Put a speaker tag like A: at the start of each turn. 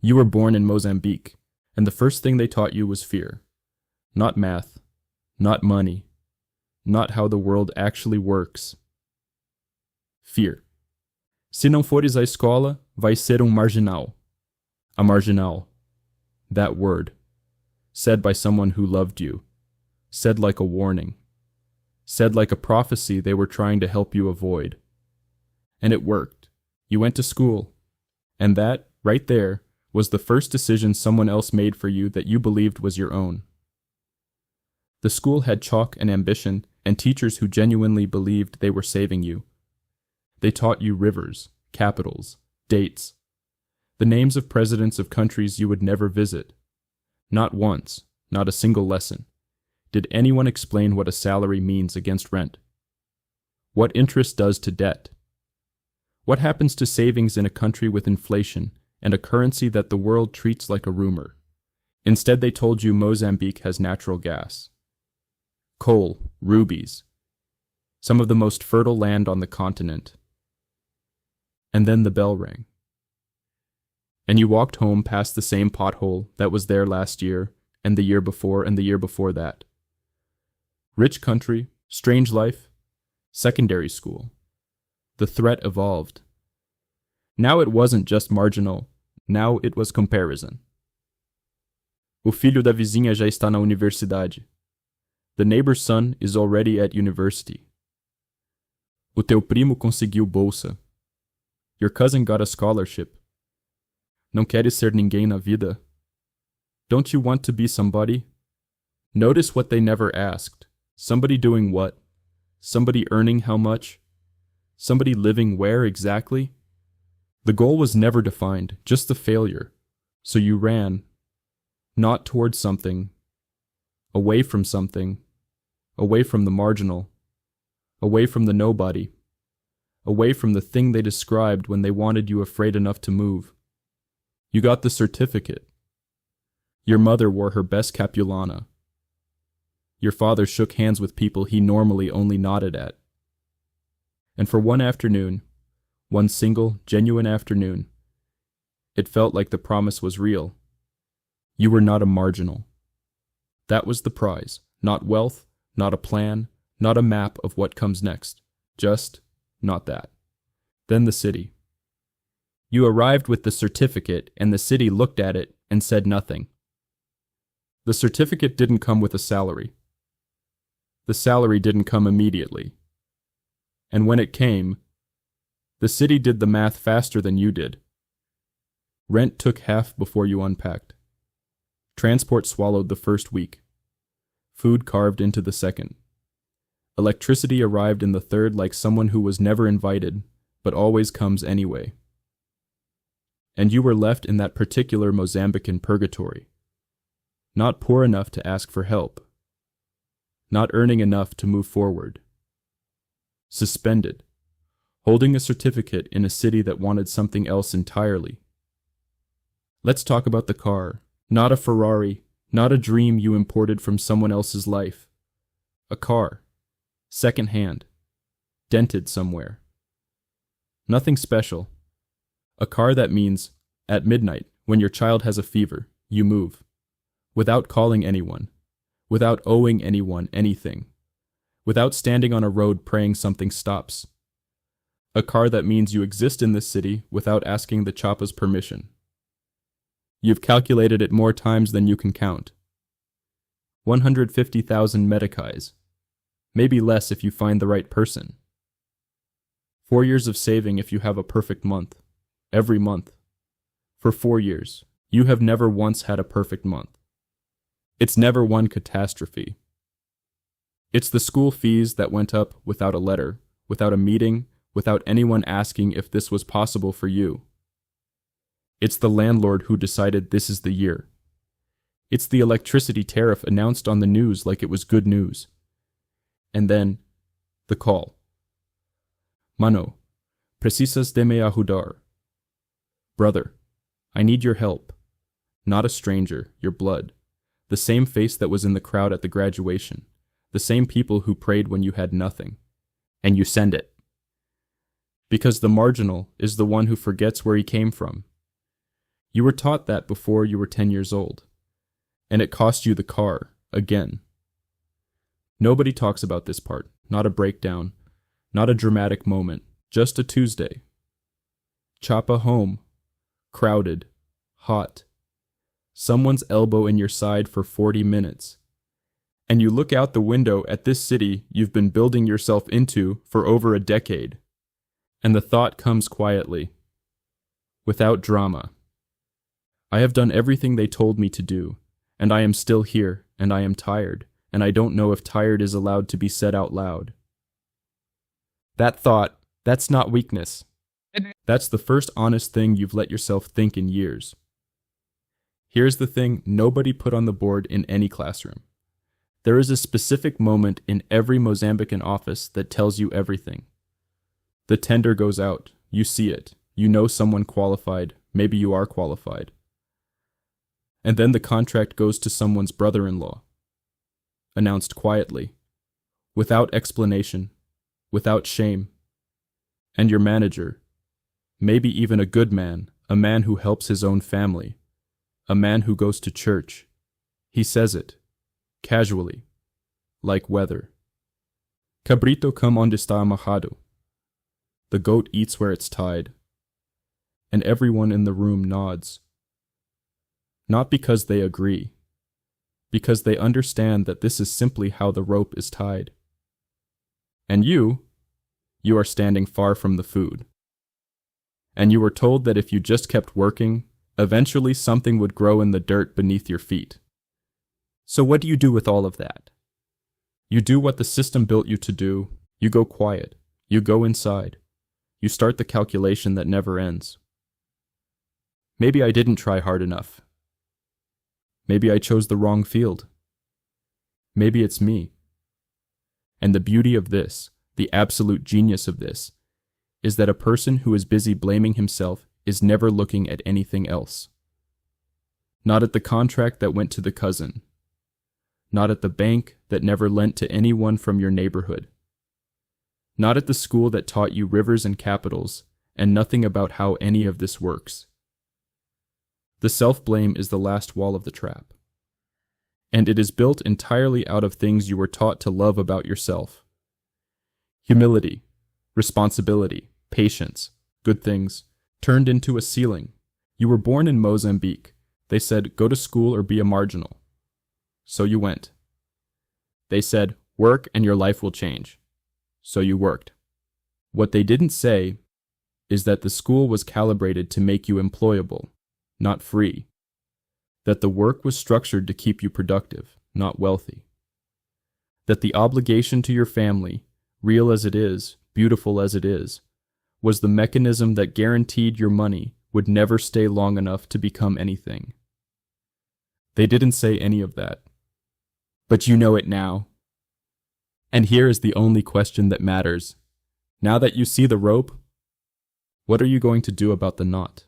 A: You were born in Mozambique, and the first thing they taught you was fear. Not math, not money, not how the world actually works. Fear. Se não fores à escola, vais ser marginal. A marginal. That word. Said by someone who loved you. Said like a warning. Said like a prophecy they were trying to help you avoid. And it worked. You went to school. And that, right there, was the first decision someone else made for you that you believed was your own. The school had chalk and ambition and teachers who genuinely believed they were saving you. They taught you rivers, capitals, dates, the names of presidents of countries you would never visit. Not once, not a single lesson, did anyone explain what a salary means against rent. What interest does to debt. What happens to savings in a country with inflation and a currency that the world treats like a rumor? Instead, they told you Mozambique has natural gas, coal, rubies, some of the most fertile land on the continent. And then the bell rang. And you walked home past the same pothole that was there last year, and the year before, and the year before that. Rich country, strange life, secondary school. The threat evolved. Now it wasn't just marginal, now it was comparison. O filho da vizinha já está na universidade. The neighbor's son is already at university. O teu primo conseguiu bolsa. Your cousin got a scholarship. Não queres ser ninguém na vida? Don't you want to be somebody? Notice what they never asked. Somebody doing what? Somebody earning how much? Somebody living where exactly? The goal was never defined, just the failure. So you ran, not towards something, away from something, away from the marginal, away from the nobody, away from the thing they described when they wanted you afraid enough to move. You got the certificate. Your mother wore her best capulana. Your father shook hands with people he normally only nodded at. And for one afternoon, one single, genuine afternoon, it felt like the promise was real. You were not a marginal. That was the prize. Not wealth, not a plan, not a map of what comes next. Just not that. Then the city. You arrived with the certificate, and the city looked at it and said nothing. The certificate didn't come with a salary. The salary didn't come immediately. And when it came, the city did the math faster than you did. Rent took half before you unpacked. Transport swallowed the first week. Food carved into the second. Electricity arrived in the third like someone who was never invited, but always comes anyway. And you were left in that particular Mozambican purgatory. Not poor enough to ask for help. Not earning enough to move forward. Suspended. Holding a certificate in a city that wanted something else entirely. Let's talk about the car. Not a Ferrari, not a dream you imported from someone else's life. A car. Second-hand. Dented somewhere. Nothing special. A car that means, at midnight, when your child has a fever, you move. Without calling anyone. Without owing anyone anything. Without standing on a road praying something stops. A car that means you exist in this city without asking the Chapa's permission. You've calculated it more times than you can count. 150,000 medicais. Maybe less if you find the right person. 4 years of saving if you have a perfect month. Every month. For 4 years, you have never once had a perfect month. It's never one catastrophe. It's the school fees that went up without a letter, without a meeting, without anyone asking if this was possible for you. It's the landlord who decided this is the year. It's the electricity tariff announced on the news like it was good news. And then, the call. Mano, precisas de me ajudar. Brother, I need your help. Not a stranger, your blood. The same face that was in the crowd at the graduation. The same people who prayed when you had nothing. And you send it. Because the marginal is the one who forgets where he came from. You were taught that before you were 10 years old, and it cost you the car, again. Nobody talks about this part, not a breakdown, not a dramatic moment, just a Tuesday. Chapa home, crowded, hot, someone's elbow in your side for 40 minutes, and you look out the window at this city you've been building yourself into for over a decade, and the thought comes quietly, without drama. I have done everything they told me to do, and I am still here, and I am tired, and I don't know if tired is allowed to be said out loud. That thought, that's not weakness. That's the first honest thing you've let yourself think in years. Here's the thing nobody put on the board in any classroom. There is a specific moment in every Mozambican office that tells you everything. The tender goes out, you see it, you know someone qualified, maybe you are qualified. And then the contract goes to someone's brother-in-law. Announced quietly, without explanation, without shame. And your manager, maybe even a good man, a man who helps his own family, a man who goes to church, he says it, casually, like weather. Cabrito come onde está amarrado. The goat eats where it's tied. And everyone in the room nods. Not because they agree, because they understand that this is simply how the rope is tied. And you are standing far from the food. And you were told that if you just kept working, eventually something would grow in the dirt beneath your feet. So what do you do with all of that? You do what the system built you to do. You go quiet. You go inside. You start the calculation that never ends. Maybe I didn't try hard enough. Maybe I chose the wrong field. Maybe it's me. And the beauty of this, the absolute genius of this, is that a person who is busy blaming himself is never looking at anything else. Not at the contract that went to the cousin. Not at the bank that never lent to anyone from your neighborhood. Not at the school that taught you rivers and capitals, and nothing about how any of this works. The self-blame is the last wall of the trap. And it is built entirely out of things you were taught to love about yourself. Humility, responsibility, patience, good things, turned into a ceiling. You were born in Mozambique. They said, go to school or be a marginal. So you went. They said, work and your life will change. So you worked. What they didn't say is that the school was calibrated to make you employable, not free. That the work was structured to keep you productive, not wealthy. That the obligation to your family, real as it is, beautiful as it is, was the mechanism that guaranteed your money would never stay long enough to become anything. They didn't say any of that. But you know it now. And here is the only question that matters. Now that you see the rope, what are you going to do about the knot?